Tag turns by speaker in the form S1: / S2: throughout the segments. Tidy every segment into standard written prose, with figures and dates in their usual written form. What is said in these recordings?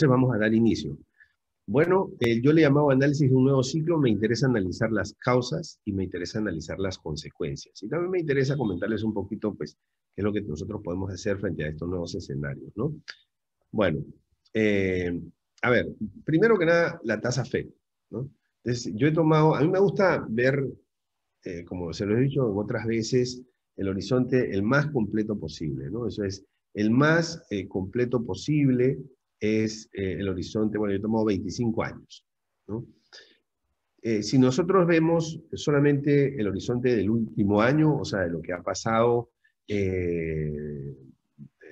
S1: vamos a dar inicio. Bueno, yo le llamaba análisis de un nuevo ciclo, me interesa analizar las causas y me interesa analizar las consecuencias. Y también me interesa comentarles un poquito, pues, qué es lo que nosotros podemos hacer frente a estos nuevos escenarios, ¿no? Bueno, eh, a ver, primero que nada, la tasa FED, ¿no? Entonces, yo he tomado, a mí me gusta ver, como se lo he dicho en otras veces, el horizonte el más completo posible, ¿no? Eso es, el más completo posible es el horizonte, bueno, yo he tomado 25 años, ¿no? Si nosotros vemos solamente el horizonte del último año, o sea, de lo que ha pasado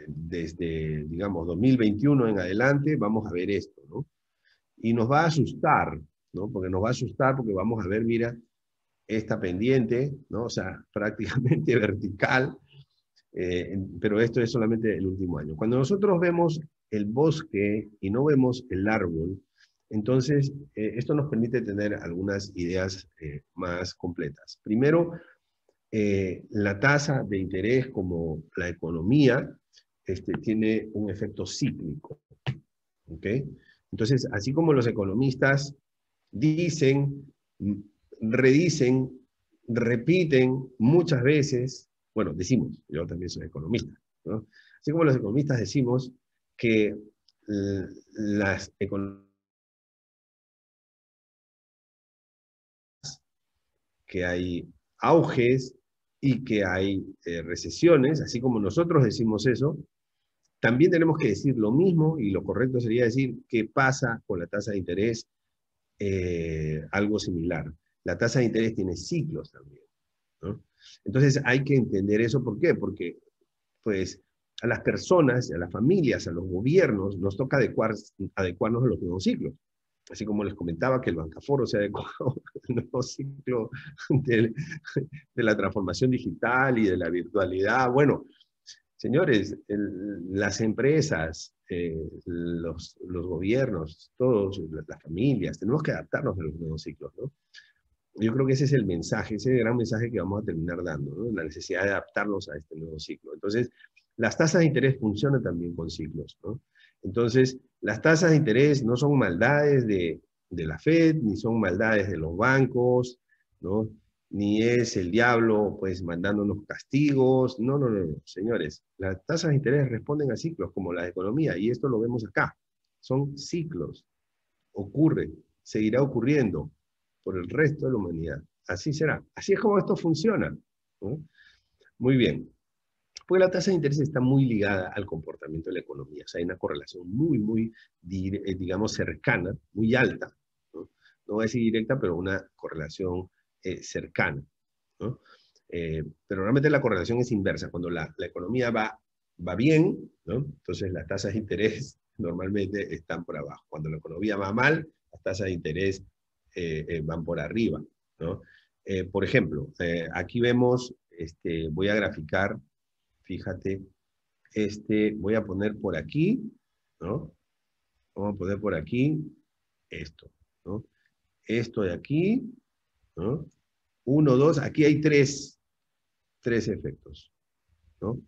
S1: desde, digamos, 2021 en adelante, vamos a ver esto, ¿no? Y nos va a asustar, ¿no? Porque nos va a asustar porque vamos a ver, mira, esta pendiente, ¿no? O sea, prácticamente vertical, pero esto es solamente el último año. Cuando nosotros vemos el bosque y no vemos el árbol, entonces esto nos permite tener algunas ideas más completas. Primero, la tasa de interés como la economía tiene un efecto cíclico, ¿ok? Entonces, así como los economistas dicen, redicen, repiten muchas veces, bueno, decimos, yo también soy economista, ¿no? Así como los economistas decimos que las economías, que hay auges y que hay recesiones, así como nosotros decimos eso, también tenemos que decir lo mismo, y lo correcto sería decir qué pasa con la tasa de interés, algo similar. La tasa de interés tiene ciclos también, ¿no? Entonces hay que entender eso. ¿Por qué? Porque pues, a las personas, a las familias, a los gobiernos, nos toca adecuarnos a los nuevos ciclos. Así como les comentaba que el Bancaforo se ha adecuado al nuevo ciclo de, de la transformación digital y de la virtualidad. Bueno, señores, las empresas, los gobiernos, todos, las familias, tenemos que adaptarnos a los nuevos ciclos, ¿no? Yo creo que ese es el mensaje, ese gran mensaje que vamos a terminar dando, ¿no? La necesidad de adaptarnos a este nuevo ciclo. Entonces, las tasas de interés funcionan también con ciclos, ¿no? Entonces, las tasas de interés no son maldades de la Fed, ni son maldades de los bancos, ¿no? Ni es el diablo, pues, mandándonos castigos. No, no, no, no, señores. Las tasas de interés responden a ciclos, como la economía, y esto lo vemos acá. Son ciclos. Ocurre, seguirá ocurriendo por el resto de la humanidad. Así será. Así es como esto funciona, ¿no? Muy bien. Pues la tasa de interés está muy ligada al comportamiento de la economía. O sea, hay una correlación muy, muy, digamos, cercana, muy alta. ¿No? No voy a decir directa, pero una correlación cercana, ¿no? Pero realmente la correlación es inversa. Cuando la economía va bien, ¿no? Entonces las tasas de interés normalmente están por abajo. Cuando la economía va mal, las tasas de interés van por arriba, ¿no? Por ejemplo, aquí vemos, voy a graficar, fíjate, voy a poner por aquí, ¿no? Vamos a poner por aquí esto, ¿no? Esto de aquí, ¿no? Uno, dos, aquí hay tres efectos, ¿no? O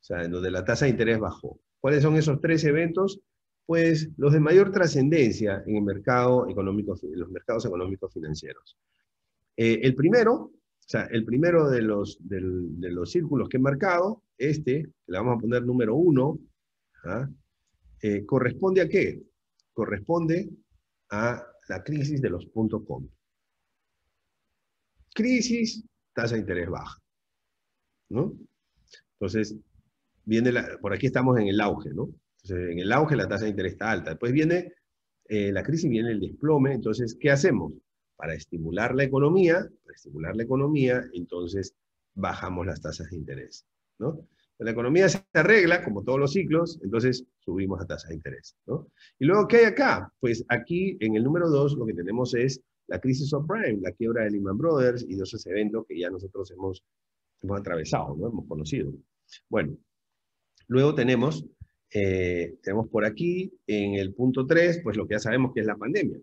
S1: sea, en donde la tasa de interés bajó. ¿Cuáles son esos tres eventos? Pues los de mayor trascendencia en el mercado económico, en los mercados económicos financieros. El primero, o sea, el primero de los círculos que he marcado, que le vamos a poner número 1, ¿ah? ¿Corresponde a qué? Corresponde a la crisis de los .com. Crisis, tasa de interés baja, ¿no? Entonces, por aquí estamos en el auge, ¿no? Entonces, en el auge la tasa de interés está alta. Después viene la crisis, viene el desplome. Entonces, ¿qué hacemos? Para estimular la economía, entonces bajamos las tasas de interés, ¿no? La economía se arregla, como todos los ciclos, entonces subimos la tasa de interés, ¿no? Y luego, ¿qué hay acá? Pues aquí, en el número 2, lo que tenemos es la crisis subprime, la quiebra de Lehman Brothers y de esos eventos que ya nosotros hemos atravesado, ¿no? Hemos conocido. Bueno, luego tenemos por aquí, en el punto 3, pues lo que ya sabemos que es la pandemia,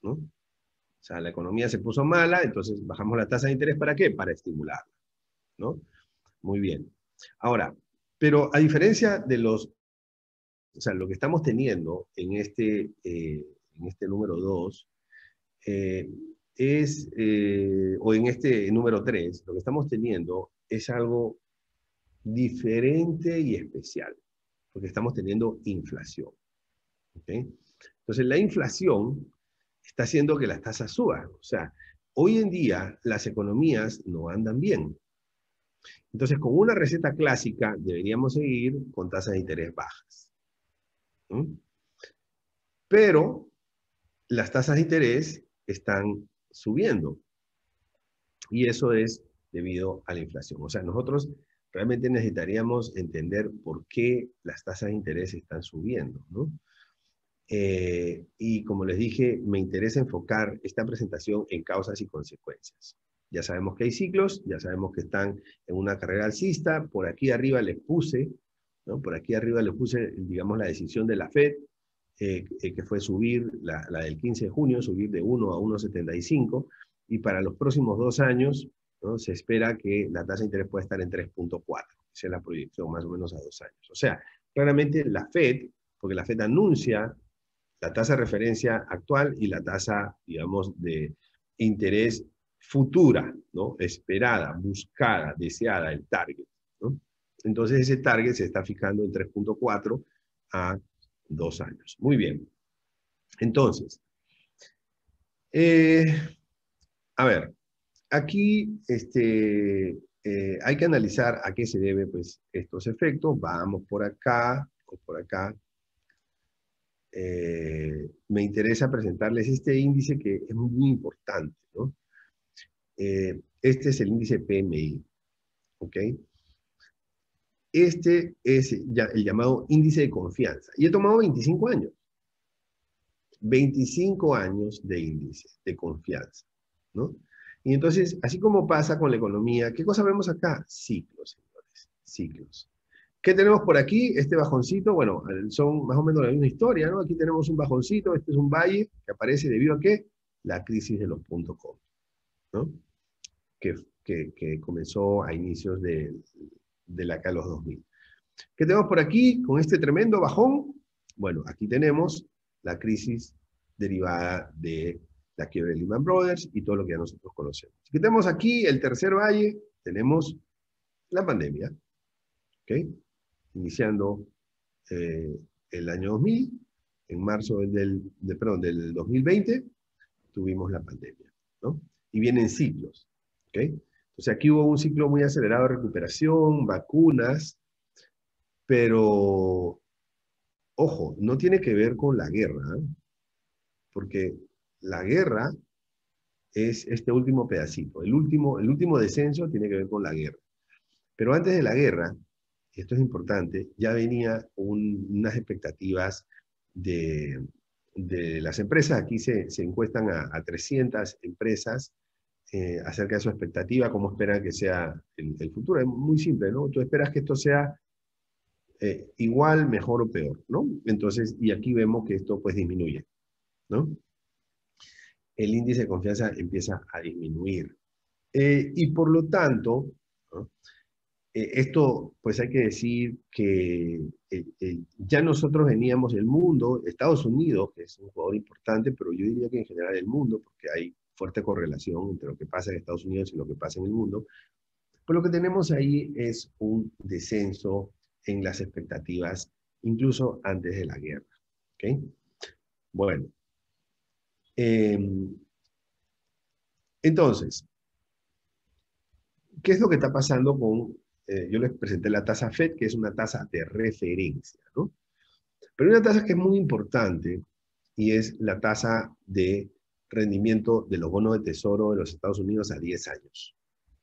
S1: ¿no? O sea, la economía se puso mala, entonces bajamos la tasa de interés, ¿para qué? Para estimularla, ¿no? Muy bien. Ahora, pero a diferencia de los o sea, lo que estamos teniendo en este número 2 o en este número 3, lo que estamos teniendo es algo diferente y especial, porque estamos teniendo inflación. ¿Okay? Entonces, la inflación está haciendo que las tasas suban. O sea, hoy en día las economías no andan bien. Entonces, con una receta clásica deberíamos seguir con tasas de interés bajas. ¿No? Pero las tasas de interés están subiendo. Y eso es debido a la inflación. O sea, nosotros realmente necesitaríamos entender por qué las tasas de interés están subiendo, ¿no? Y como les dije, me interesa enfocar esta presentación en causas y consecuencias. Ya sabemos que hay ciclos, ya sabemos que están en una carrera alcista. Por aquí arriba les puse, ¿no? Por aquí arriba les puse, digamos, la decisión de la Fed, que fue subir, la del 15 de junio, subir de 1 a 1,75, y para los próximos 2 años, ¿no? Se espera que la tasa de interés pueda estar en 3,4. Esa es la proyección, más o menos a 2 años. O sea, claramente la Fed, porque la Fed anuncia la tasa de referencia actual y la tasa, digamos, de interés futura, ¿no? Esperada, buscada, deseada, el target, ¿no? Entonces ese target se está fijando en 3,4 a 2 años. Muy bien. Entonces, a ver, aquí hay que analizar a qué se debe, pues, estos efectos. Vamos por acá o por acá. Me interesa presentarles este índice que es muy importante, ¿no? Este es el índice PMI, ¿ok? Este es el llamado índice de confianza. Y he tomado 25 años. 25 años de índice de confianza, ¿no? Y entonces, así como pasa con la economía, ¿qué cosa vemos acá? Ciclos, señores, ciclos. ¿Qué tenemos por aquí? Este bajoncito, bueno, son más o menos la misma historia, ¿no? Aquí tenemos un bajoncito, este es un valle que aparece debido a ¿qué? La crisis de los .com, ¿no? Que comenzó a inicios de la de los 2000. ¿Qué tenemos por aquí con este tremendo bajón? Bueno, aquí tenemos la crisis derivada de la quiebra de Lehman Brothers y todo lo que ya nosotros conocemos. ¿Qué tenemos aquí? El tercer valle, tenemos la pandemia, ¿ok? Iniciando el año 2000, en marzo del 2020, tuvimos la pandemia, ¿no? Y vienen ciclos, ¿ok? Entonces aquí hubo un ciclo muy acelerado de recuperación, vacunas, pero, ojo, no tiene que ver con la guerra, ¿eh? Porque la guerra es este último pedacito. El último descenso tiene que ver con la guerra. Pero antes de la guerra, y esto es importante, ya venía unas expectativas de las empresas. Aquí se encuestan a 300 empresas acerca de su expectativa, cómo esperan que sea el futuro. Es muy simple, ¿no? Tú esperas que esto sea igual, mejor o peor, ¿no? Entonces, y aquí vemos que esto pues disminuye, ¿no? El índice de confianza empieza a disminuir. Y por lo tanto, ¿no? Esto, pues hay que decir que ya nosotros veníamos del mundo, Estados Unidos, que es un jugador importante, pero yo diría que en general el mundo, porque hay fuerte correlación entre lo que pasa en Estados Unidos y lo que pasa en el mundo, pues lo que tenemos ahí es un descenso en las expectativas, incluso antes de la guerra. ¿Okay? Bueno, entonces, ¿qué es lo que está pasando con, yo les presenté la tasa FED, que es una tasa de referencia, ¿no? Pero hay una tasa que es muy importante y es la tasa de rendimiento de los bonos de tesoro de los Estados Unidos a 10 años,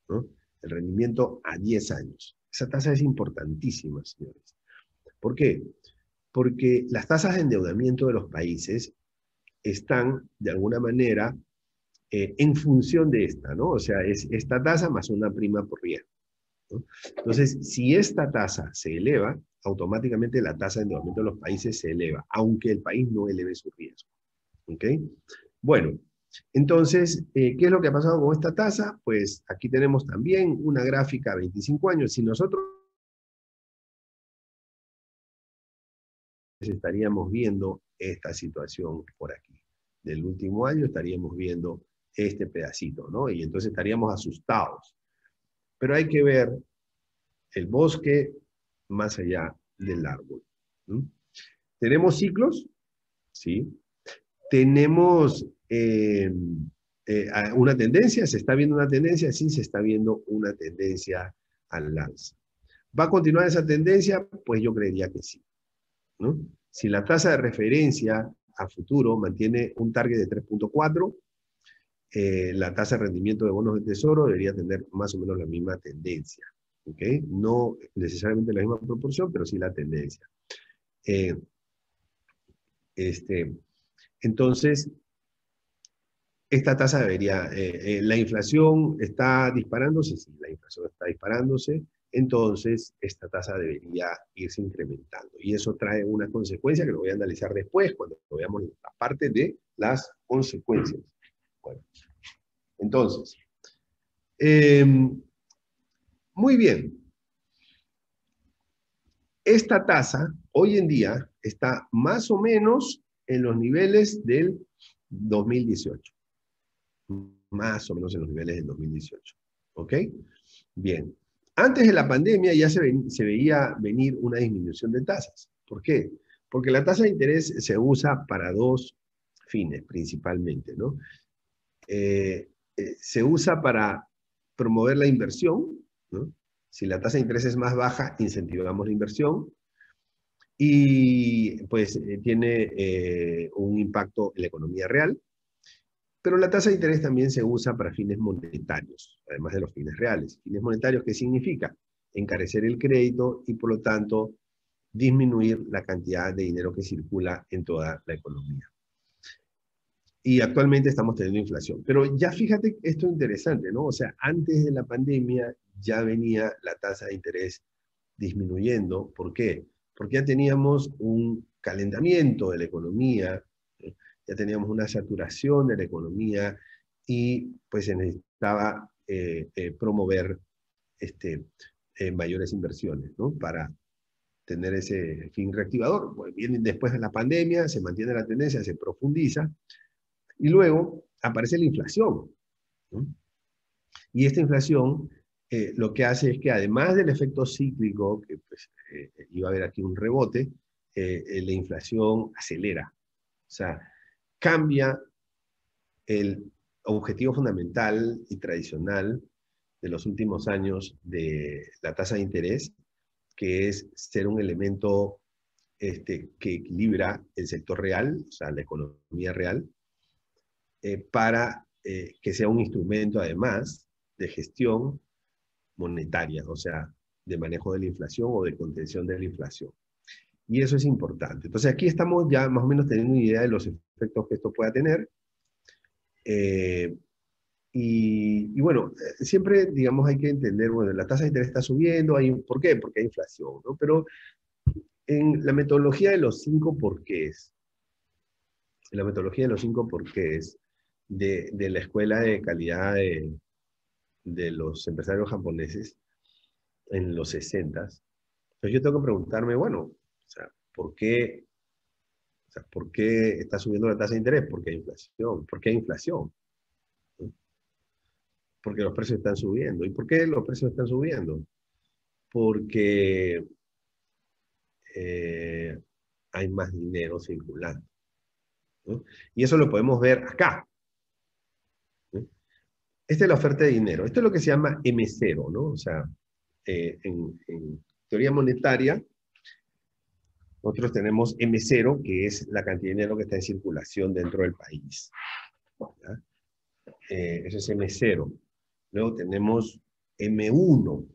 S1: ¿no? El rendimiento a 10 años. Esa tasa es importantísima, señores. ¿Por qué? Porque las tasas de endeudamiento de los países están, de alguna manera, en función de esta, ¿no? O sea, es esta tasa más una prima por riesgo, ¿no? Entonces, si esta tasa se eleva, automáticamente la tasa de endeudamiento de los países se eleva, aunque el país no eleve su riesgo. ¿Ok? Bueno, entonces, ¿qué es lo que ha pasado con esta tasa? Pues aquí tenemos también una gráfica a 25 años. Si nosotros estaríamos viendo esta situación por aquí. Del último año estaríamos viendo este pedacito, ¿no? Y entonces estaríamos asustados. Pero hay que ver el bosque más allá del árbol, ¿no? ¿Tenemos ciclos? Sí. ¿Tenemos una tendencia? ¿Se está viendo una tendencia? Sí, se está viendo una tendencia al alza. ¿Va a continuar esa tendencia? Pues yo creería que sí, ¿no? Si la tasa de referencia a futuro mantiene un target de 3.4, la tasa de rendimiento de bonos de tesoro debería tener más o menos la misma tendencia, ¿ok? No necesariamente la misma proporción, pero sí la tendencia. Eh, entonces, esta tasa debería, la inflación está disparándose, sí, la inflación está disparándose, entonces esta tasa debería irse incrementando. Y eso trae una consecuencia que lo voy a analizar después, cuando veamos la parte de las consecuencias. Bueno, entonces, muy bien. Esta tasa hoy en día está más o menos en los niveles del 2018. Más o menos en los niveles del 2018. ¿Ok? Bien. Antes de la pandemia ya se veía venir una disminución de tasas. ¿Por qué? Porque la tasa de interés se usa para dos fines principalmente, ¿no? Se usa para promover la inversión, ¿no? Si la tasa de interés es más baja, incentivamos la inversión y pues tiene un impacto en la economía real. Pero la tasa de interés también se usa para fines monetarios, además de los fines reales. Fines monetarios, ¿qué significa? Encarecer el crédito y, por lo tanto, disminuir la cantidad de dinero que circula en toda la economía. Y actualmente estamos teniendo inflación. Pero ya fíjate, esto es interesante, ¿no? O sea, antes de la pandemia ya venía la tasa de interés disminuyendo. ¿Por qué? Porque ya teníamos un calentamiento de la economía, ya teníamos una saturación de la economía y pues se necesitaba promover mayores inversiones, ¿no? Para tener ese fin reactivador. Pues viene después de la pandemia, se mantiene la tendencia, se profundiza y luego aparece la inflación, ¿no? Y esta inflación lo que hace es que además del efecto cíclico, que pues, iba a haber aquí un rebote, la inflación acelera. O sea, cambia el objetivo fundamental y tradicional de los últimos años de la tasa de interés, que es ser un elemento que equilibra el sector real, o sea, la economía real, para que sea un instrumento además de gestión monetaria, o sea, de manejo de la inflación o de contención de la inflación. Y eso es importante. Entonces aquí estamos ya más o menos teniendo una idea de los efectos que esto pueda tener. Y bueno, siempre, digamos, hay que entender, bueno, la tasa de interés está subiendo, ¿por qué? Porque hay inflación, ¿no? Pero en la metodología de los 5 porqués, en la metodología de los 5 porqués de la escuela de calidad de los empresarios japoneses en los 60s, entonces yo tengo que preguntarme, bueno, o sea, ¿por qué está subiendo la tasa de interés? Porque hay inflación. ¿Por qué hay inflación? ¿No? Porque los precios están subiendo. ¿Y por qué los precios están subiendo? Porque eh, hay más dinero circulando, ¿no? Y eso lo podemos ver acá, ¿no? Esta es la oferta de dinero. Esto es lo que se llama M0, ¿no? O sea, en teoría monetaria, nosotros tenemos M0, que es la cantidad de dinero que está en circulación dentro del país. ¿Ya? Eso es M0. Luego tenemos M1,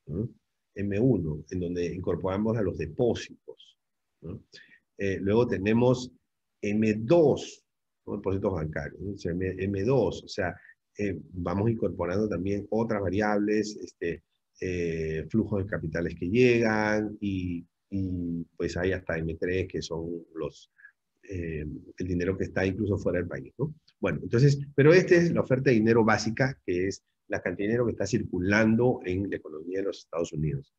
S1: ¿no? M1, en donde incorporamos a los depósitos, ¿no? Luego tenemos M2, ¿no? Depósitos bancarios, ¿no? O sea, M2, o sea, vamos incorporando también otras variables, flujos de capitales que llegan y pues hay hasta M3 que son el dinero que está incluso fuera del país, ¿no? Bueno, entonces, pero esta es la oferta de dinero básica, que es la cantidad de dinero que está circulando en la economía de los Estados Unidos.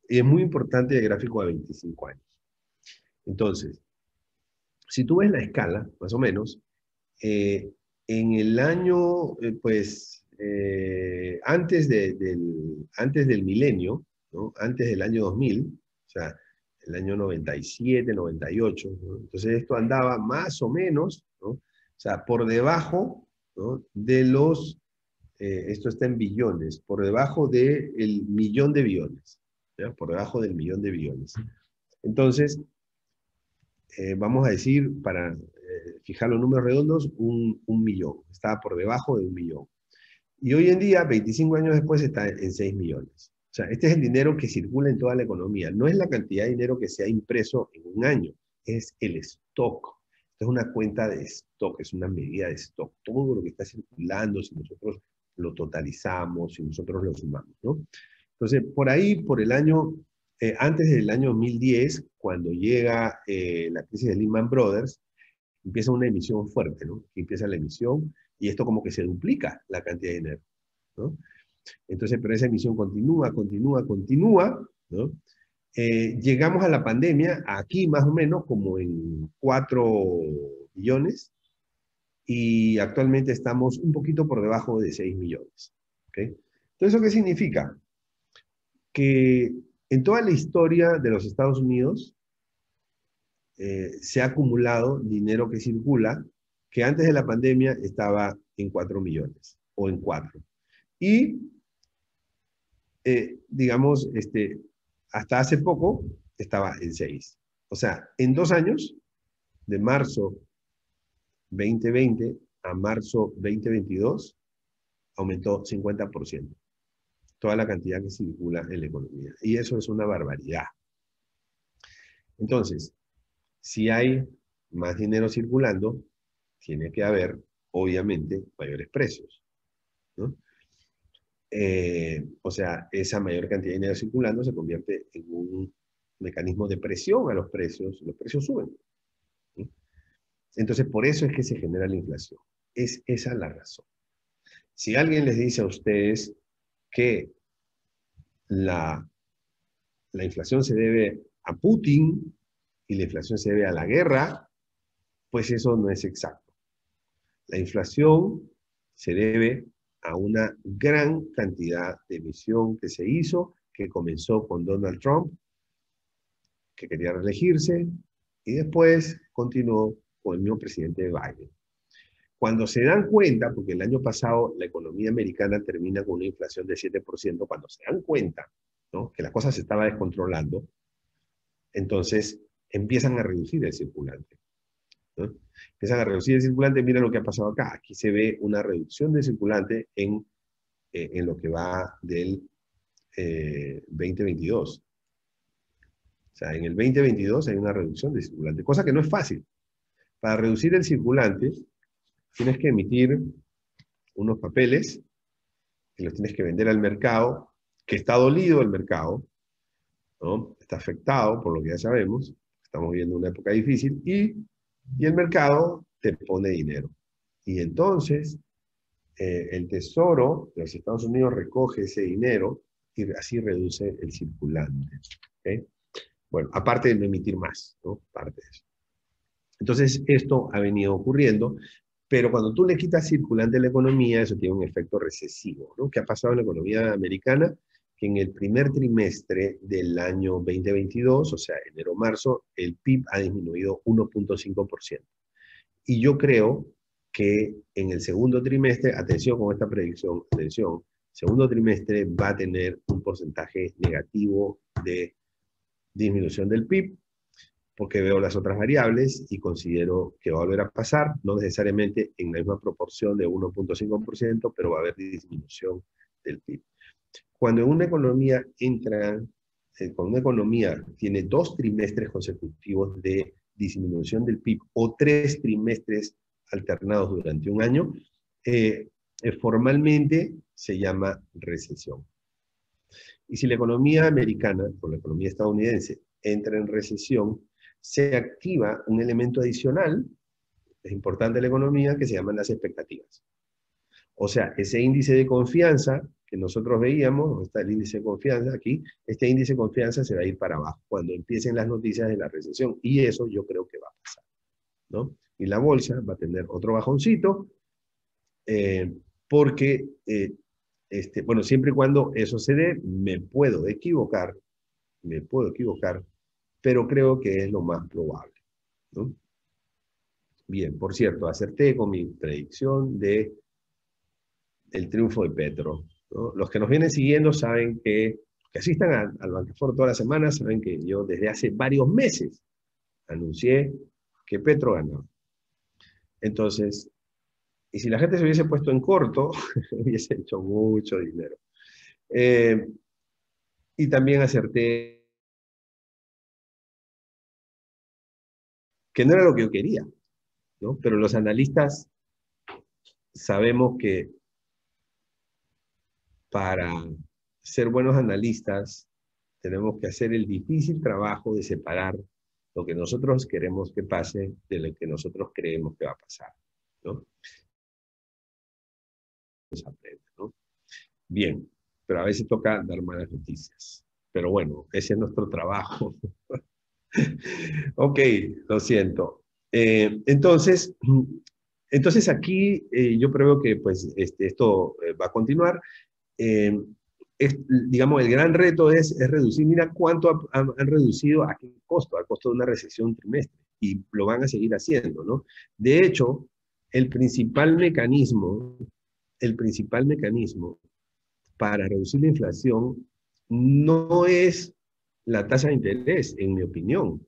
S1: Y es muy importante el gráfico de 25 años. Entonces, si tú ves la escala, más o menos, en el año, antes del milenio, ¿no? Antes del año 2000, o sea, el año 97, 98, ¿no? Entonces esto andaba más o menos, ¿no? O sea, por debajo, ¿no? de los, esto está en billones, por debajo del millón de billones, ¿ya? Por debajo del millón de billones. Entonces, vamos a decir, para fijar los números redondos, un millón. Estaba por debajo de un millón. Y hoy en día, 25 años después, está en 6 millones. O sea, este es el dinero que circula en toda la economía. No es la cantidad de dinero que se ha impreso en un año, es el stock. Esto es una cuenta de stock, es una medida de stock. Todo lo que está circulando, si nosotros lo totalizamos, si nosotros lo sumamos, ¿no? Entonces, por ahí, por el año, antes del año 2010, cuando llega la crisis de Lehman Brothers, empieza una emisión fuerte, ¿no? Empieza la emisión y esto como que se duplica la cantidad de dinero, ¿no? Entonces, pero esa emisión continúa, ¿no? Llegamos a la pandemia, aquí más o menos, como en 4 billones, y actualmente estamos un poquito por debajo de 6 millones. ¿Ok? Entonces, ¿eso qué significa? Que en toda la historia de los Estados Unidos se ha acumulado dinero que circula, que antes de la pandemia estaba en 4 millones o en 4. Y, digamos, hasta hace poco estaba en 6. O sea, en 2 años, de marzo 2020 a marzo 2022, aumentó 50% toda la cantidad que circula en la economía. Y eso es una barbaridad. Entonces, si hay más dinero circulando, tiene que haber, obviamente, mayores precios, ¿no? O sea, esa mayor cantidad de dinero circulando se convierte en un mecanismo de presión a los precios suben, ¿no? Entonces, por eso es que se genera la inflación. Es esa la razón. Si alguien les dice a ustedes que la, la inflación se debe a Putin y la inflación se debe a la guerra, pues eso no es exacto. La inflación se debe a una gran cantidad de emisión que se hizo, que comenzó con Donald Trump, que quería reelegirse, y después continuó con el mismo presidente Biden. Cuando se dan cuenta, porque el año pasado la economía americana termina con una inflación de 7%, cuando se dan cuenta, ¿no?, que la cosa se estaba descontrolando, entonces empiezan a reducir el circulante, ¿no? Empiezan a reducir el circulante. Mira lo que ha pasado acá. Aquí se ve una reducción del circulante en lo que va del 2022. O sea, en el 2022 hay una reducción del circulante, cosa que no es fácil. Para reducir el circulante, tienes que emitir unos papeles que los tienes que vender al mercado, que está dolido el mercado, ¿no? Está afectado, por lo que ya sabemos. Estamos viviendo una época difícil y el mercado te pone dinero. Y entonces el Tesoro de los Estados Unidos recoge ese dinero y así reduce el circulante. ¿Okay? Bueno, aparte de no emitir más, ¿no? Aparte de eso. Entonces, esto ha venido ocurriendo, pero cuando tú le quitas circulante a la economía, eso tiene un efecto recesivo, ¿no? ¿Qué ha pasado en la economía americana? Que en el primer trimestre del año 2022, o sea, enero-marzo, el PIB ha disminuido 1.5%. Y yo creo que en el segundo trimestre, atención con esta predicción, atención, segundo trimestre va a tener un porcentaje negativo de disminución del PIB, porque veo las otras variables y considero que va a volver a pasar, no necesariamente en la misma proporción de 1.5%, pero va a haber disminución del PIB. Cuando en una economía cuando una economía tiene 2 trimestres consecutivos de disminución del PIB o 3 trimestres alternados durante un año, formalmente se llama recesión. Y si la economía americana o la economía estadounidense entra en recesión, se activa un elemento adicional, es importante en la economía, que se llaman las expectativas. O sea, ese índice de confianza que nosotros veíamos, ¿dónde está el índice de confianza? Aquí, este índice de confianza se va a ir para abajo cuando empiecen las noticias de la recesión. Y eso yo creo que va a pasar, ¿no? Y la bolsa va a tener otro bajoncito, eh, porque, bueno, siempre y cuando eso se dé, me puedo equivocar, pero creo que es lo más probable, ¿no? Bien, por cierto, acerté con mi predicción de el triunfo de Petro, ¿no? Los que nos vienen siguiendo saben que asistan al Bancaforo todas las semanas, saben que yo desde hace varios meses anuncié que Petro ganaba. Entonces, y si la gente se hubiese puesto en corto, hubiese hecho mucho dinero. Y también acerté que no era lo que yo quería, ¿no? Pero los analistas sabemos que para ser buenos analistas tenemos que hacer el difícil trabajo de separar lo que nosotros queremos que pase de lo que nosotros creemos que va a pasar, ¿no? Nos aprende, ¿no? Bien, pero a veces toca dar malas noticias. Pero bueno, ese es nuestro trabajo. Ok, lo siento. Entonces aquí yo creo que pues, esto va a continuar. Eh, digamos, el gran reto es reducir, mira cuánto han reducido, a qué costo, al costo de una recesión trimestre, y lo van a seguir haciendo, ¿no? De hecho, el principal mecanismo, el principal mecanismo para reducir la inflación no es la tasa de interés, en mi opinión,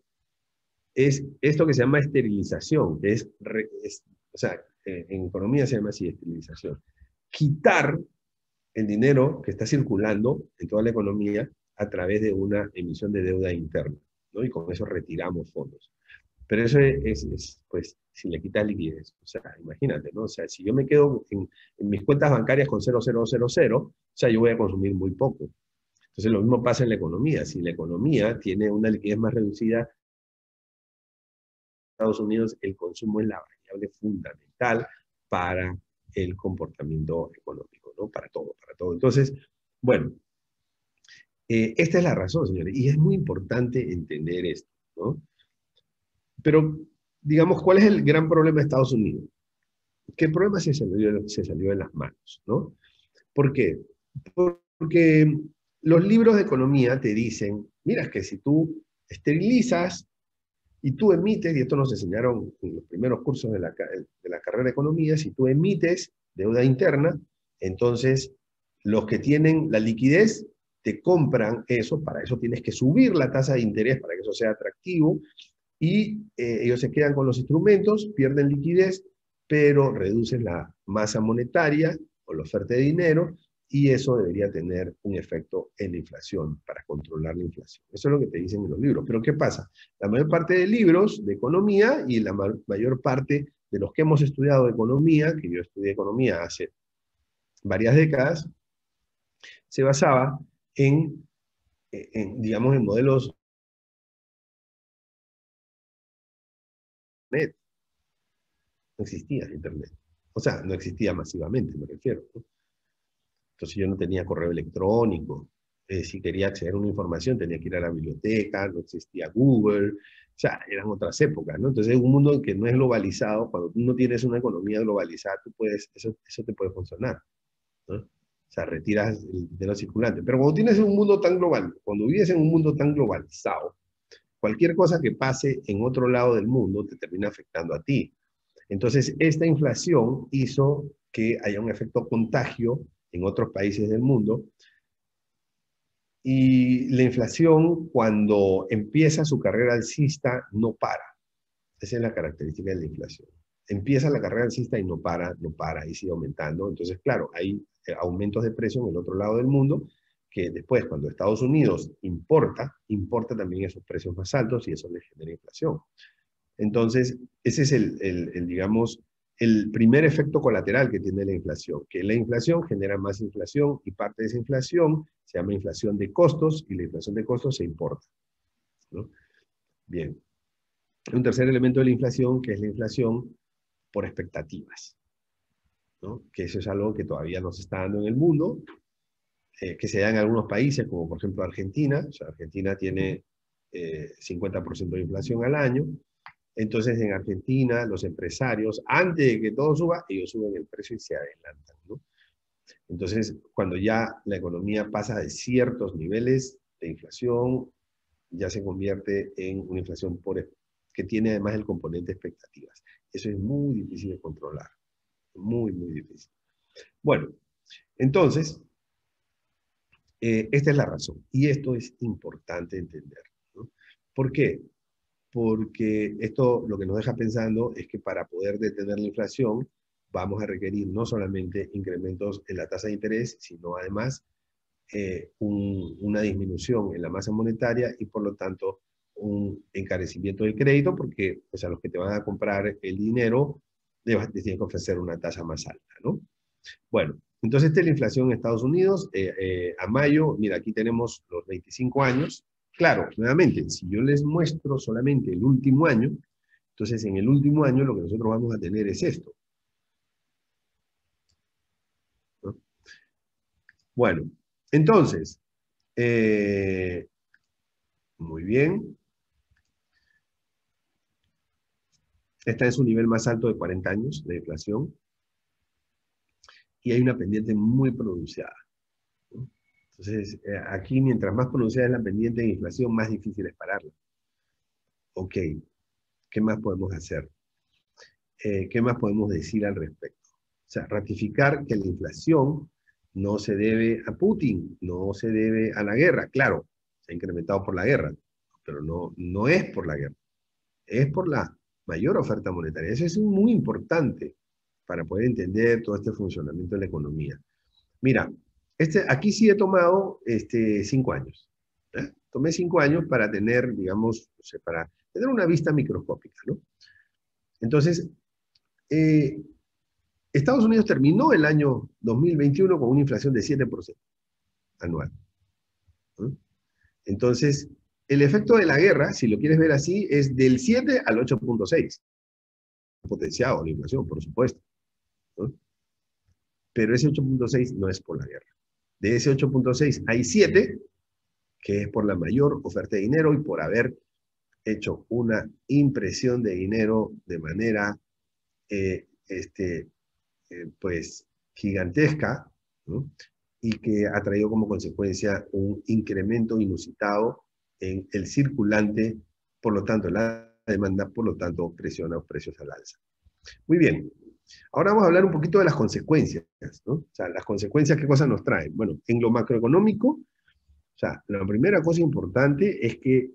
S1: es esto que se llama esterilización, que o sea, en economía se llama así, esterilización. Quitar el dinero que está circulando en toda la economía a través de una emisión de deuda interna, ¿no? Y con eso retiramos fondos. Pero eso pues, si le quitas liquidez. O sea, imagínate, ¿no? O sea, si yo me quedo en mis cuentas bancarias con 0,000, o sea, yo voy a consumir muy poco. Entonces, lo mismo pasa en la economía. Si la economía tiene una liquidez más reducida, Estados Unidos, el consumo es la variable fundamental para el comportamiento económico, ¿no? Para todo, para todo. Entonces, bueno, esta es la razón, señores, y es muy importante entender esto, ¿no? Pero, digamos, ¿cuál es el gran problema de Estados Unidos? Que el problema se salió de las manos, ¿no? ¿Por qué? Porque los libros de economía te dicen, mira, que si tú esterilizas y tú emites, y esto nos enseñaron en los primeros cursos de la carrera de economía, si tú emites deuda interna, entonces los que tienen la liquidez te compran eso, para eso tienes que subir la tasa de interés para que eso sea atractivo, y ellos se quedan con los instrumentos, pierden liquidez, pero reducen la masa monetaria o la oferta de dinero, y eso debería tener un efecto en la inflación, para controlar la inflación. Eso es lo que te dicen en los libros. Pero ¿qué pasa? La mayor parte de libros de economía y la mayor parte de los que hemos estudiado economía, que yo estudié economía hace varias décadas, se basaba digamos, en modelos net. No existía Internet. O sea, no existía masivamente, me refiero, ¿no? Entonces yo no tenía correo electrónico. Si quería acceder a una información tenía que ir a la biblioteca, no existía Google. O sea, eran otras épocas, ¿no? Entonces, en un mundo que no es globalizado, cuando tú no tienes una economía globalizada, eso te puede funcionar, ¿no? O sea, retiras el dinero circulante. Pero cuando tienes un mundo tan global, cuando vives en un mundo tan globalizado, cualquier cosa que pase en otro lado del mundo te termina afectando a ti. Entonces, esta inflación hizo que haya un efecto contagio en otros países del mundo, y la inflación, cuando empieza su carrera alcista, no para. Esa es la característica de la inflación. Empieza la carrera alcista y no para, no para, y sigue aumentando. Entonces, claro, hay aumentos de precio en el otro lado del mundo, que después, cuando Estados Unidos importa también esos precios más altos, y eso le genera inflación. Entonces, ese es digamos, el primer efecto colateral que tiene la inflación, que la inflación genera más inflación, y parte de esa inflación se llama inflación de costos, y la inflación de costos se importa, ¿no? Bien. Un tercer elemento de la inflación, que es la inflación por expectativas. ¿no? Que eso es algo que todavía no se está dando en el mundo, que se da en algunos países, como por ejemplo Argentina. O sea, Argentina tiene 50% de inflación al año. Entonces, en Argentina, los empresarios, antes de que todo suba, ellos suben el precio y se adelantan, ¿no? Entonces, cuando ya la economía pasa de ciertos niveles de inflación, ya se convierte en una inflación que tiene además el componente expectativas. Eso es muy difícil de controlar, muy, muy difícil. Bueno, entonces, esta es la razón, y esto es importante entender, ¿no? ¿Por qué? Porque esto lo que nos deja pensando es que para poder detener la inflación vamos a requerir no solamente incrementos en la tasa de interés, sino además una disminución en la masa monetaria y por lo tanto un encarecimiento del crédito, porque pues, a los que te van a comprar el dinero les tienen que ofrecer una tasa más alta, ¿no? Bueno, entonces esta es la inflación en Estados Unidos a mayo. Mira, aquí tenemos los 25 años. Claro, nuevamente, si yo les muestro solamente el último año, entonces en el último año lo que nosotros vamos a tener es esto, ¿no? Bueno, entonces, eh, muy bien. Está en su nivel más alto de 40 años de inflación y hay una pendiente muy pronunciada, ¿no? Entonces, aquí mientras más pronunciada es la pendiente de inflación, más difícil es pararla. Ok, ¿qué más podemos hacer? ¿Qué más podemos decir al respecto? O sea, ratificar que la inflación no se debe a Putin, no se debe a la guerra. Claro, se ha incrementado por la guerra, pero no es por la guerra, es por la mayor oferta monetaria. Eso es muy importante para poder entender todo este funcionamiento de la economía. Mira, aquí sí he tomado 5 años. ¿Eh? Tomé 5 años para tener, digamos, o sea, para tener una vista microscópica, ¿no? Entonces, eh, Estados Unidos terminó el año 2021 con una inflación de 7% anual, ¿no? Entonces, el efecto de la guerra, si lo quieres ver así, es del 7 al 8,6. Potenciado la inflación, por supuesto, ¿no? Pero ese 8,6 no es por la guerra. De ese 8,6 hay 7 que es por la mayor oferta de dinero y por haber hecho una impresión de dinero de manera pues gigantesca, ¿no? Y que ha traído como consecuencia un incremento inusitado en el circulante, por lo tanto la demanda, por lo tanto presiona los precios al alza. Muy bien, ahora vamos a hablar un poquito de las consecuencias, ¿no? O sea, las consecuencias, ¿qué cosas nos traen? Bueno, en lo macroeconómico, o sea, la primera cosa importante es que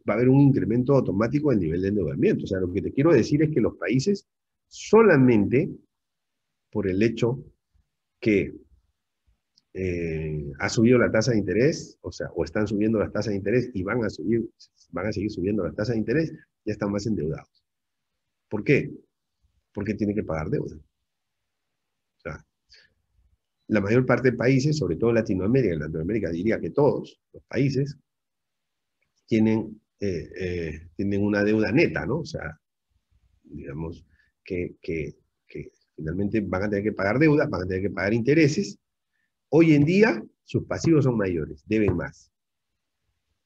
S1: va a haber un incremento automático del nivel de endeudamiento. O sea, lo que te quiero decir es que los países solamente por el hecho que ha subido la tasa de interés, o sea, o están subiendo las tasas de interés y van a seguir subiendo las tasas de interés, ya están más endeudados. ¿Por qué? Porque tienen que pagar deuda. O sea, la mayor parte de países, sobre todo en Latinoamérica diría que todos los países, tienen una deuda neta, ¿no? O sea, digamos, que finalmente van a tener que pagar deuda, van a tener que pagar intereses. Hoy en día, sus pasivos son mayores, deben más.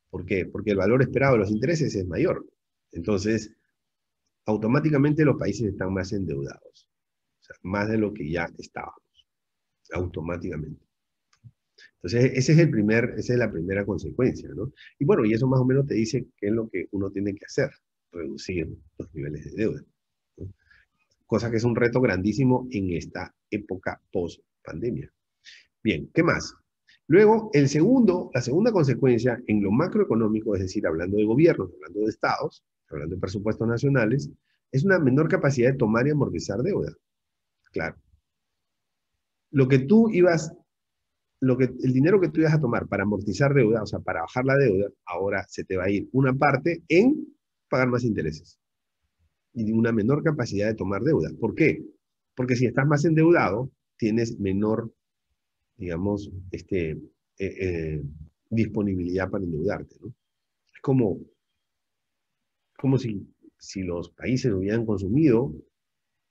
S1: ¿Por qué? Porque el valor esperado de los intereses es mayor. Entonces, automáticamente los países están más endeudados. O sea, más de lo que ya estábamos, automáticamente. Entonces, esa es la primera consecuencia, ¿no? Y bueno, y eso más o menos te dice qué es lo que uno tiene que hacer, reducir los niveles de deuda, ¿no? Cosa que es un reto grandísimo en esta época post-pandemia. Bien, ¿qué más? Luego, la segunda consecuencia en lo macroeconómico, es decir, hablando de gobiernos, hablando de estados, hablando de presupuestos nacionales, es una menor capacidad de tomar y amortizar deuda. Claro. Lo que tú ibas, el dinero que tú ibas a tomar para amortizar deuda, o sea, para bajar la deuda, ahora se te va a ir una parte en pagar más intereses y una menor capacidad de tomar deuda. ¿Por qué? Porque si estás más endeudado, tienes menor, digamos, eh, disponibilidad para endeudarte, ¿no? Es como si los países hubieran consumido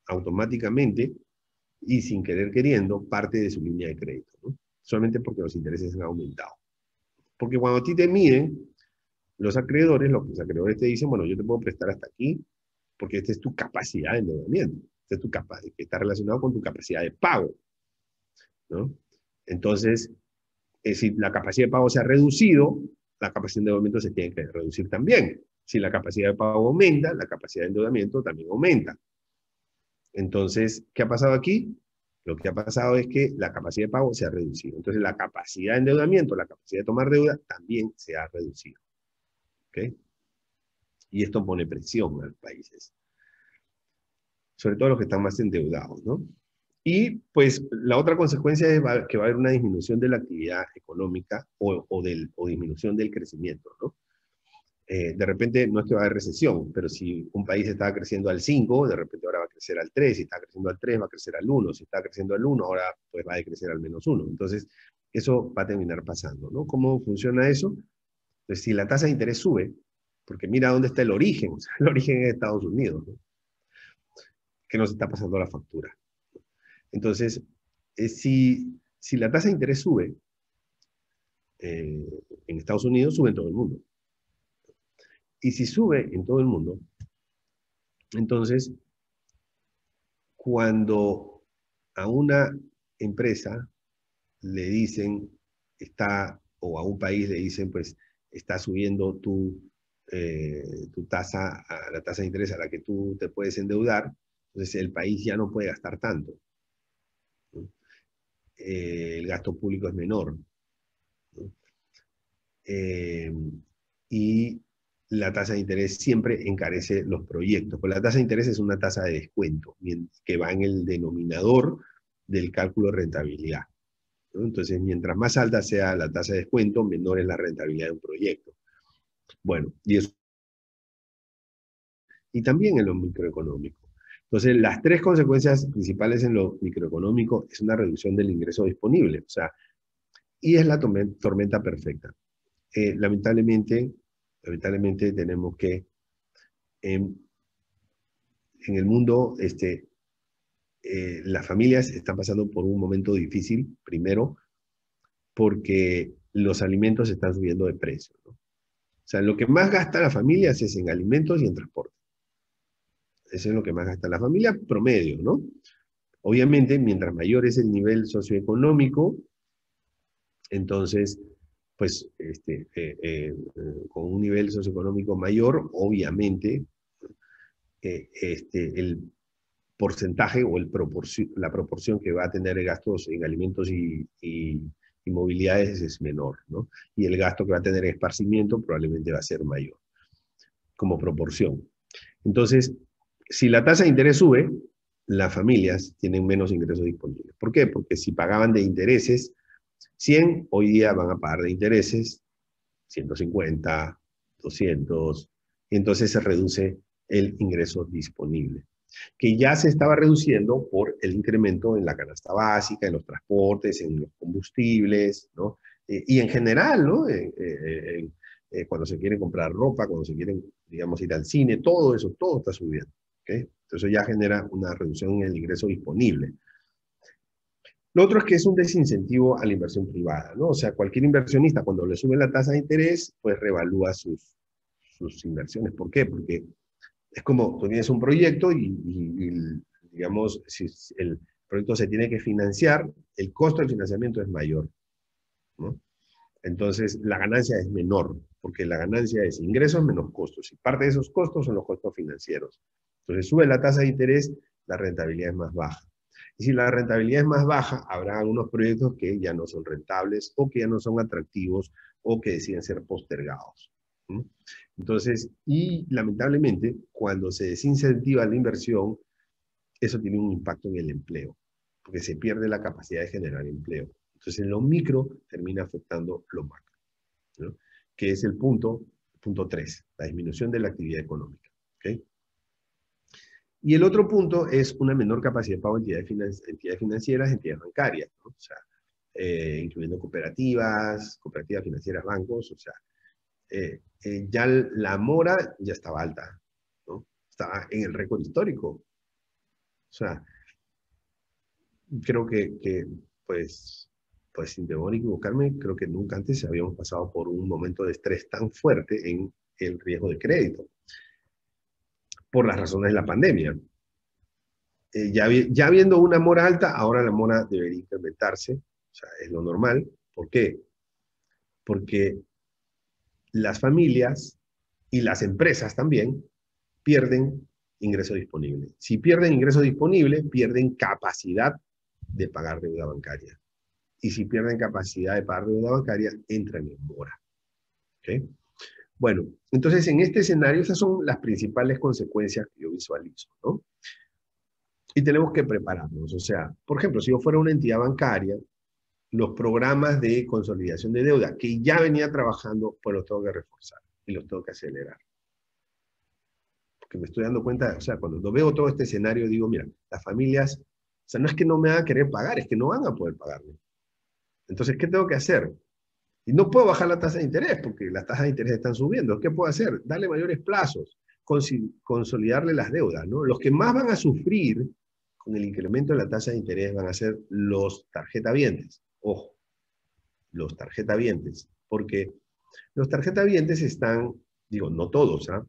S1: automáticamente y sin querer queriendo parte de su línea de crédito, ¿no? Solamente porque los intereses han aumentado. Porque cuando a ti te miden, los acreedores te dicen, bueno, yo te puedo prestar hasta aquí, porque esta es tu capacidad de endeudamiento, esta es tu capacidad, que está relacionado con tu capacidad de pago, ¿no? Entonces, si la capacidad de pago se ha reducido, la capacidad de endeudamiento se tiene que reducir también. Si la capacidad de pago aumenta, la capacidad de endeudamiento también aumenta. Entonces, ¿qué ha pasado aquí? Lo que ha pasado es que la capacidad de pago se ha reducido. Entonces, la capacidad de endeudamiento, la capacidad de tomar deuda, también se ha reducido. ¿Ok? Y esto pone presión a los países, sobre todo los que están más endeudados, ¿no? Y pues la otra consecuencia es que va a haber una disminución de la actividad económica o disminución del crecimiento, ¿no? De repente no es que va a haber recesión, pero si un país estaba creciendo al 5, de repente ahora va a crecer al 3, si está creciendo al 3 va a crecer al 1, si está creciendo al 1, ahora pues va a decrecer al -1. Entonces, eso va a terminar pasando, ¿no? ¿Cómo funciona eso? Pues si la tasa de interés sube, porque mira dónde está el origen, o sea, el origen es Estados Unidos, ¿no? Que nos está pasando la factura. Entonces, si la tasa de interés sube eh, en Estados Unidos, sube en todo el mundo. Y si sube en todo el mundo, entonces, cuando a una empresa le dicen, o a un país le dicen, pues, está subiendo tu tasa, a la tasa de interés a la que tú te puedes endeudar, entonces el país ya no puede gastar tanto, ¿no? El gasto público es menor, ¿no? Eh, y la tasa de interés siempre encarece los proyectos, pues la tasa de interés es una tasa de descuento que va en el denominador del cálculo de rentabilidad, ¿no? Entonces, mientras más alta sea la tasa de descuento, menor es la rentabilidad de un proyecto. Bueno, y también en lo microeconómico. Entonces, las tres consecuencias principales en lo microeconómico es una reducción del ingreso disponible, o sea, y es la tormenta perfecta. Lamentablemente tenemos que en, en el mundo, las familias están pasando por un momento difícil, primero, porque los alimentos están subiendo de precio, ¿no? O sea, lo que más gasta las familias es en alimentos y en transporte. Eso es lo que más gasta la familia promedio, ¿no? Obviamente, mientras mayor es el nivel socioeconómico, entonces, pues, con un nivel socioeconómico mayor, obviamente, el porcentaje o la proporción que va a tener gastos en alimentos y movilidades es menor, ¿no? Y el gasto que va a tener en esparcimiento probablemente va a ser mayor, como proporción. Entonces, si la tasa de interés sube, las familias tienen menos ingresos disponibles. ¿Por qué? Porque si pagaban de intereses 100, hoy día van a pagar de intereses 150, 200, y entonces se reduce el ingreso disponible, que ya se estaba reduciendo por el incremento en la canasta básica, en los transportes, en los combustibles, ¿no? Y en general, ¿no? Cuando se quiere comprar ropa, cuando se quieren, digamos, ir al cine, todo eso, todo está subiendo. ¿Okay? Entonces ya genera una reducción en el ingreso disponible. Lo otro es que es un desincentivo a la inversión privada, ¿no? O sea, cualquier inversionista cuando le sube la tasa de interés, pues revalúa sus inversiones. ¿Por qué? Porque es como tú tienes un proyecto digamos, si el proyecto se tiene que financiar, el costo del financiamiento es mayor, ¿no? Entonces, la ganancia es menor, porque la ganancia es ingresos menos costos, y parte de esos costos son los costos financieros. Entonces, sube la tasa de interés, la rentabilidad es más baja. Y si la rentabilidad es más baja, habrá algunos proyectos que ya no son rentables o que ya no son atractivos o que deciden ser postergados, ¿no? Entonces, y lamentablemente, cuando se desincentiva la inversión, eso tiene un impacto en el empleo, porque se pierde la capacidad de generar empleo. Entonces, en lo micro termina afectando lo macro, ¿no? Que es el punto 3, la disminución de la actividad económica. ¿Okay? Y el otro punto es una menor capacidad de pago de entidades financieras, entidades bancarias, ¿no? O sea, incluyendo cooperativas financieras, bancos, o sea, ya la mora ya estaba alta, ¿no? Estaba en el récord histórico. O sea, Creo pues sin temor a equivocarme, creo que nunca antes habíamos pasado por un momento de estrés tan fuerte en el riesgo de crédito, por las razones de la pandemia. Ya viendo una mora alta, ahora la mora debería incrementarse, o sea, es lo normal. ¿Por qué? Porque las familias y las empresas también pierden ingreso disponible. Si pierden ingreso disponible, pierden capacidad de pagar deuda bancaria. Y si pierden capacidad de pagar deuda bancaria, entran en mora. ¿Okay? Bueno, entonces en este escenario esas son las principales consecuencias que yo visualizo, ¿no? Y tenemos que prepararnos. O sea, por ejemplo, si yo fuera una entidad bancaria, los programas de consolidación de deuda que ya venía trabajando, pues los tengo que reforzar y los tengo que acelerar. Porque me estoy dando cuenta, o sea, cuando veo todo este escenario, digo, mira, las familias, o sea, no es que no me van a querer pagar, es que no van a poder pagarme. Entonces, ¿qué tengo que hacer? Y no puedo bajar la tasa de interés porque las tasas de interés están subiendo. ¿Qué puedo hacer? Darle mayores plazos, consolidarle las deudas, ¿no? Los que más van a sufrir con el incremento de la tasa de interés van a ser los tarjetavientes. Ojo, los tarjetavientes, porque los tarjetavientes están, digo, no todos, ¿ah?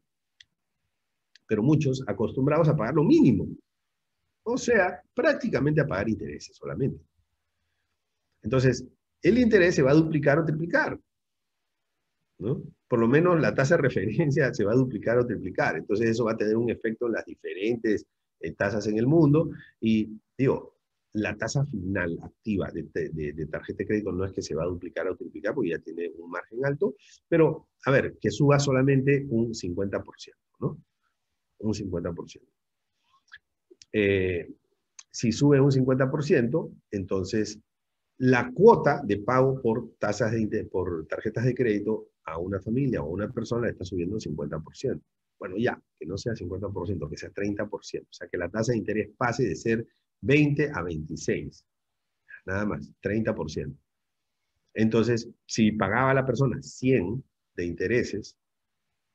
S1: Pero muchos acostumbrados a pagar lo mínimo. O sea, prácticamente a pagar intereses solamente. Entonces, el interés se va a duplicar o triplicar, ¿no? Por lo menos la tasa de referencia se va a duplicar o triplicar. Entonces, eso va a tener un efecto en las diferentes tasas en el mundo. Y digo, la tasa final activa de tarjeta de crédito no es que se va a duplicar o triplicar, porque ya tiene un margen alto, pero a ver, que suba solamente un 50%, ¿no? Un 50%. Eh, si sube un 50%, entonces la cuota de pago por por tarjetas de crédito a una familia o a una persona está subiendo un 50%. Bueno, ya, que no sea 50%, que sea 30%. O sea, que la tasa de interés pase de ser 20 a 26. Nada más, 30%. Entonces, si pagaba la persona 100 de intereses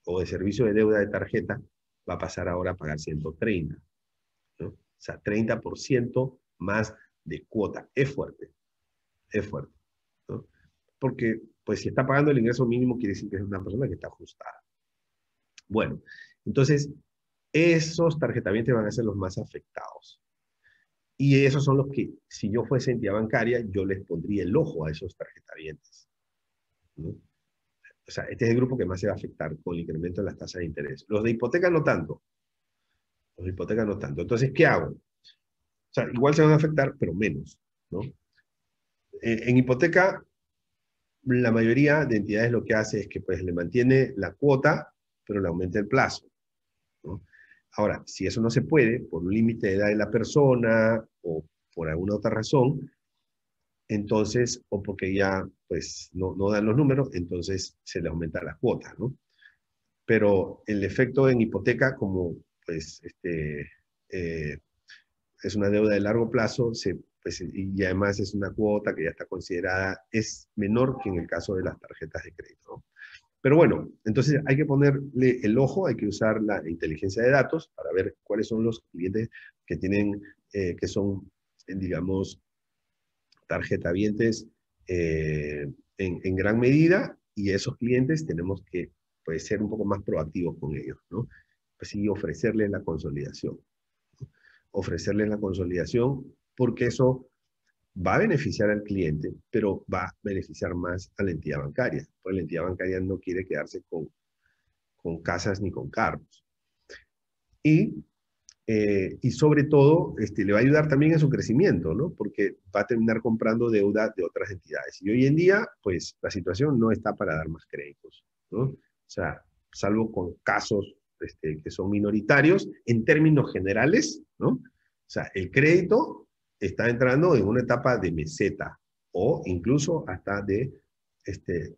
S1: o de servicio de deuda de tarjeta, va a pasar ahora a pagar 130, ¿no? O sea, 30% más de cuota. Es fuerte, ¿no? Porque, pues, si está pagando el ingreso mínimo, quiere decir que es una persona que está ajustada. Bueno, entonces, esos tarjetavientes van a ser los más afectados. Y esos son los que, si yo fuese entidad bancaria, yo les pondría el ojo a esos tarjetavientes, ¿no? O sea, este es el grupo que más se va a afectar con el incremento de las tasas de interés. Los de hipoteca no tanto. Los de hipoteca no tanto. Entonces, ¿qué hago? O sea, igual se van a afectar, pero menos, ¿no? En hipoteca, la mayoría de entidades lo que hace es que pues le mantiene la cuota, pero le aumenta el plazo, ¿no? Ahora, si eso no se puede, por un límite de edad de la persona o por alguna otra razón, entonces, o porque ya pues no dan los números, entonces se le aumenta la cuota, ¿no? Pero el efecto en hipoteca, como pues eh, es una deuda de largo plazo, pues, y además es una cuota que ya está considerada, es menor que en el caso de las tarjetas de crédito, ¿no? Pero bueno, entonces hay que ponerle el ojo, hay que usar la inteligencia de datos para ver cuáles son los clientes que tienen, que son, digamos, tarjetavientes en gran medida, y esos clientes tenemos que pues, ser un poco más proactivos con ellos, ¿no? Pues sí, ofrecerles la consolidación, ¿no? Ofrecerles la consolidación porque eso va a beneficiar al cliente, pero va a beneficiar más a la entidad bancaria, porque la entidad bancaria no quiere quedarse con casas ni con carros. Y sobre todo le va a ayudar también en su crecimiento, ¿no? Porque va a terminar comprando deuda de otras entidades. Y hoy en día, pues la situación no está para dar más créditos, ¿no? O sea, salvo con casos que son minoritarios, en términos generales, ¿no? O sea, el crédito está entrando en una etapa de meseta o incluso hasta de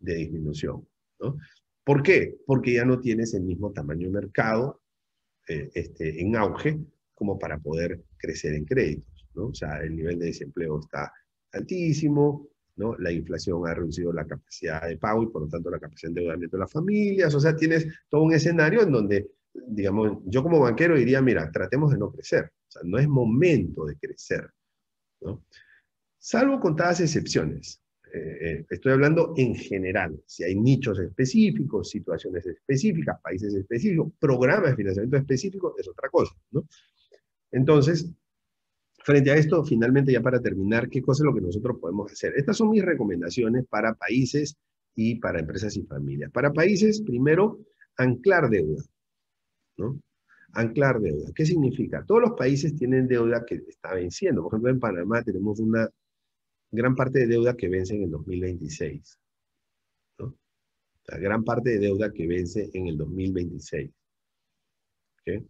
S1: disminución, ¿no? ¿Por qué? Porque ya no tienes el mismo tamaño de mercado en auge como para poder crecer en créditos, ¿no? O sea, el nivel de desempleo está altísimo, ¿no? La inflación ha reducido la capacidad de pago y por lo tanto la capacidad de endeudamiento de las familias. O sea, tienes todo un escenario en donde, digamos, yo como banquero diría, mira, tratemos de no crecer. O sea, no es momento de crecer, ¿no? Salvo contadas excepciones. Estoy hablando en general. Si hay nichos específicos, situaciones específicas, países específicos, programas de financiamiento específicos, es otra cosa, ¿no? Entonces, frente a esto, finalmente ya para terminar, ¿qué cosa es lo que nosotros podemos hacer? Estas son mis recomendaciones para países y para empresas y familias. Para países, primero, anclar deuda, ¿no? Anclar deuda. ¿Qué significa? Todos los países tienen deuda que está venciendo. Por ejemplo, en Panamá tenemos una gran parte de deuda que vence en el 2026, ¿no? La gran parte de deuda que vence en el 2026. ¿Okay?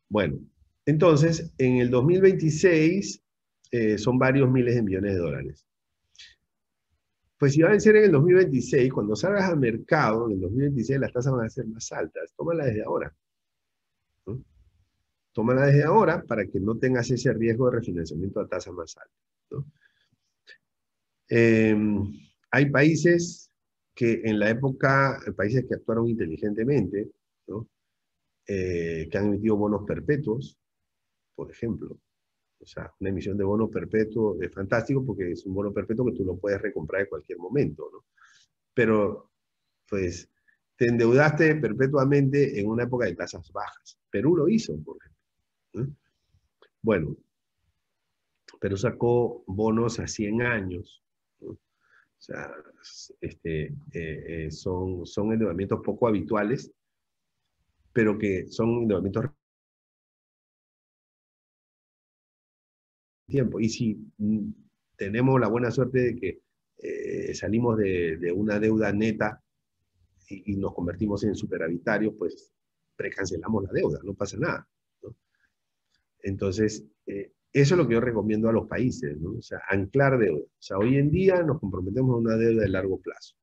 S1: Bueno, entonces, en el 2026 son varios miles de millones de dólares. Pues si va a vencer en el 2026, cuando salgas al mercado, en el 2026 las tasas van a ser más altas. Tómala desde ahora, ¿no? Tómala desde ahora para que no tengas ese riesgo de refinanciamiento a tasas más altas, ¿no? Eh, Hay países que en la época, países que actuaron inteligentemente, ¿no? Que han emitido bonos perpetuos, por ejemplo. O sea, una emisión de bono perpetuo es fantástico porque es un bono perpetuo que tú lo puedes recomprar en cualquier momento, ¿no? Pero, pues, te endeudaste perpetuamente en una época de tasas bajas. Perú lo hizo, por ejemplo, ¿no? Bueno, Perú sacó bonos a 100 años, ¿no? O sea, son endeudamientos poco habituales, pero que son endeudamientos de tiempo. Y si tenemos la buena suerte de que salimos de una deuda neta y nos convertimos en superavitarios, pues precancelamos la deuda, no pasa nada, ¿no? Entonces, eso es lo que yo recomiendo a los países, ¿no? O sea, anclar deuda. O sea, hoy en día nos comprometemos a una deuda de largo plazo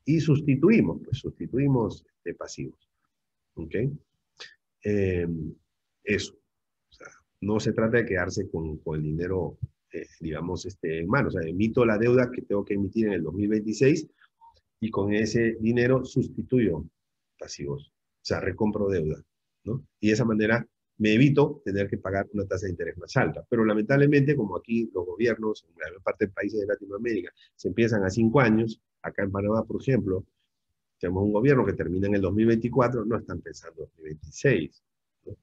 S1: y sustituimos pasivos, ¿ok? Eh, Eso. O sea, no se trata de quedarse con el dinero, digamos, en mano. O sea, emito la deuda que tengo que emitir en el 2026 y con ese dinero sustituyo pasivos. O sea, recompro deuda, ¿no? Y de esa manera me evito tener que pagar una tasa de interés más alta. Pero lamentablemente, como aquí los gobiernos, en la mayor parte de países de Latinoamérica, se empiezan a 5 años, acá en Panamá, por ejemplo, tenemos un gobierno que termina en el 2024, no están pensando en 2026, ¿no?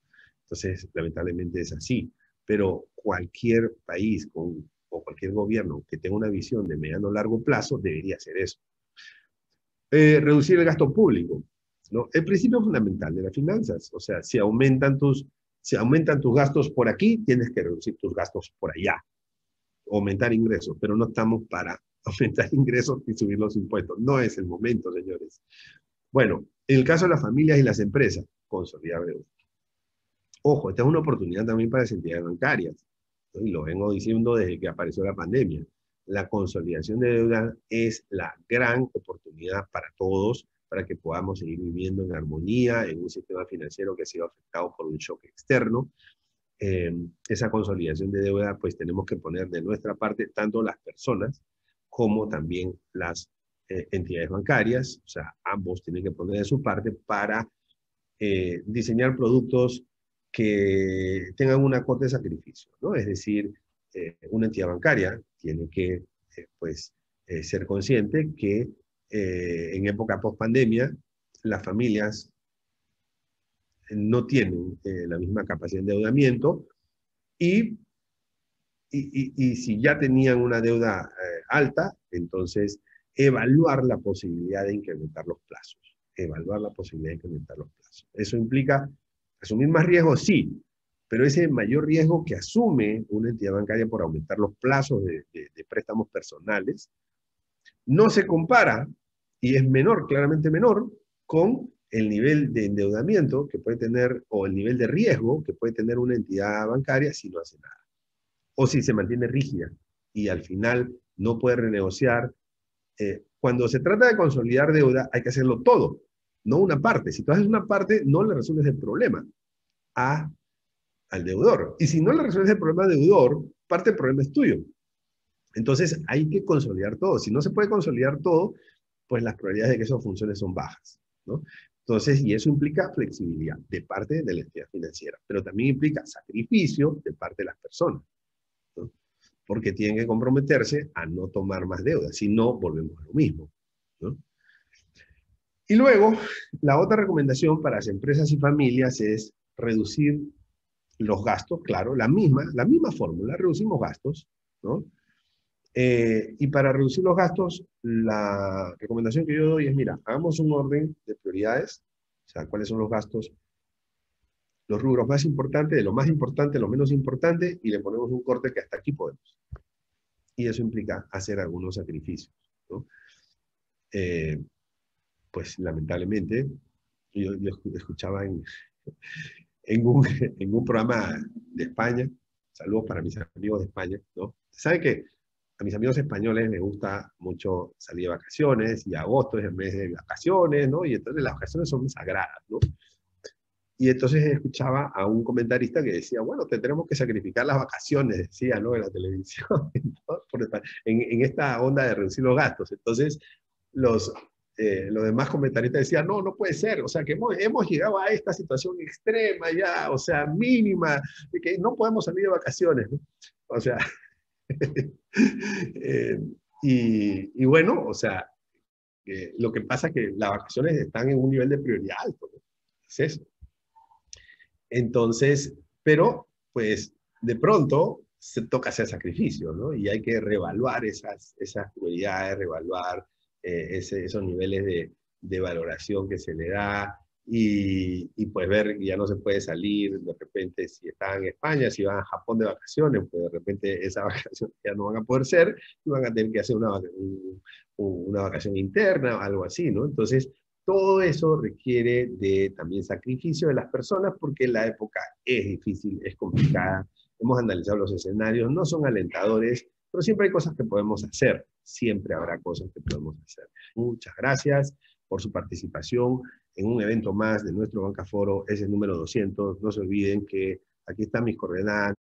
S1: Entonces, lamentablemente es así. Pero cualquier país o cualquier gobierno que tenga una visión de mediano o largo plazo debería hacer eso. Reducir el gasto público, ¿no? El principio fundamental de las finanzas. O sea, si aumentan tus gastos por aquí, tienes que reducir tus gastos por allá. Aumentar ingresos, pero no estamos para aumentar ingresos y subir los impuestos. No es el momento, señores. Bueno, en el caso de las familias y las empresas, consolidar deuda. Ojo, esta es una oportunidad también para las entidades bancarias, ¿no? Y lo vengo diciendo desde que apareció la pandemia. La consolidación de deuda es la gran oportunidad para todos, para que podamos seguir viviendo en armonía en un sistema financiero que ha sido afectado por un shock externo. Esa consolidación de deuda, pues tenemos que poner de nuestra parte tanto las personas como también las entidades bancarias. O sea, ambos tienen que poner de su parte para diseñar productos que tengan una cuota de sacrificio, ¿no? Es decir, una entidad bancaria tiene que ser consciente que en época post-pandemia las familias no tienen la misma capacidad de endeudamiento y, y si ya tenían una deuda alta, entonces evaluar la posibilidad de incrementar los plazos. Evaluar la posibilidad de incrementar los plazos. Eso implica asumir más riesgo, sí, pero ese mayor riesgo que asume una entidad bancaria por aumentar los plazos de préstamos personales no se compara y es menor, claramente menor, con el nivel de endeudamiento que puede tener o el nivel de riesgo que puede tener una entidad bancaria si no hace nada. O si se mantiene rígida y al final no puede renegociar. Cuando se trata de consolidar deuda, hay que hacerlo todo, no una parte. Si tú haces una parte, no le resuelves el problema al deudor. Y si no le resuelves el problema al deudor, parte del problema es tuyo. Entonces hay que consolidar todo. Si no se puede consolidar todo, pues las probabilidades de que eso funcione son bajas, ¿no? Entonces, y eso implica flexibilidad de parte de la entidad financiera, pero también implica sacrificio de parte de las personas, ¿no? porque tienen que comprometerse a no tomar más deuda, si no, volvemos a lo mismo, ¿no? Y luego, la otra recomendación para las empresas y familias es reducir los gastos, claro, la misma fórmula, reducimos gastos, ¿no? Y para reducir los gastos, la recomendación que yo doy es, mira, hagamos un orden de prioridades, o sea, cuáles son los gastos, los rubros más importantes, de lo más importante, lo menos importante, y le ponemos un corte que hasta aquí podemos. Y eso implica hacer algunos sacrificios, ¿no? Eh, pues lamentablemente, yo escuchaba en un programa de España, saludos para mis amigos de España, ¿no? Saben que a mis amigos españoles les gusta mucho salir de vacaciones, y agosto es el mes de vacaciones, ¿no? Y entonces las vacaciones son sagradas, ¿no? Y entonces escuchaba a un comentarista que decía, bueno, tendremos que sacrificar las vacaciones, decía, ¿no? En la televisión, ¿no? En esta onda de reducir los gastos. Entonces, los demás comentaristas decían, no, no puede ser, o sea, que hemos llegado a esta situación extrema ya, o sea, mínima, de que no podemos salir de vacaciones, ¿no? O sea, eh, y bueno, o sea, lo que pasa es que las vacaciones están en un nivel de prioridad alto, ¿no? Es eso. Entonces, pero pues de pronto se toca hacer sacrificios, ¿no? Y hay que reevaluar esas prioridades, reevaluar esos niveles de valoración que se le da y pues ver que ya no se puede salir, de repente si están en España, si van a Japón de vacaciones, pues de repente esas vacaciones ya no van a poder ser y van a tener que hacer una vacación interna o algo así, ¿no? Entonces, todo eso requiere de también sacrificio de las personas porque la época es difícil, es complicada. Hemos analizado los escenarios, no son alentadores, pero siempre hay cosas que podemos hacer. Siempre habrá cosas que podemos hacer. Muchas gracias por su participación en un evento más de nuestro Banca Foro, es el número 200. No se olviden que aquí están mis coordenadas.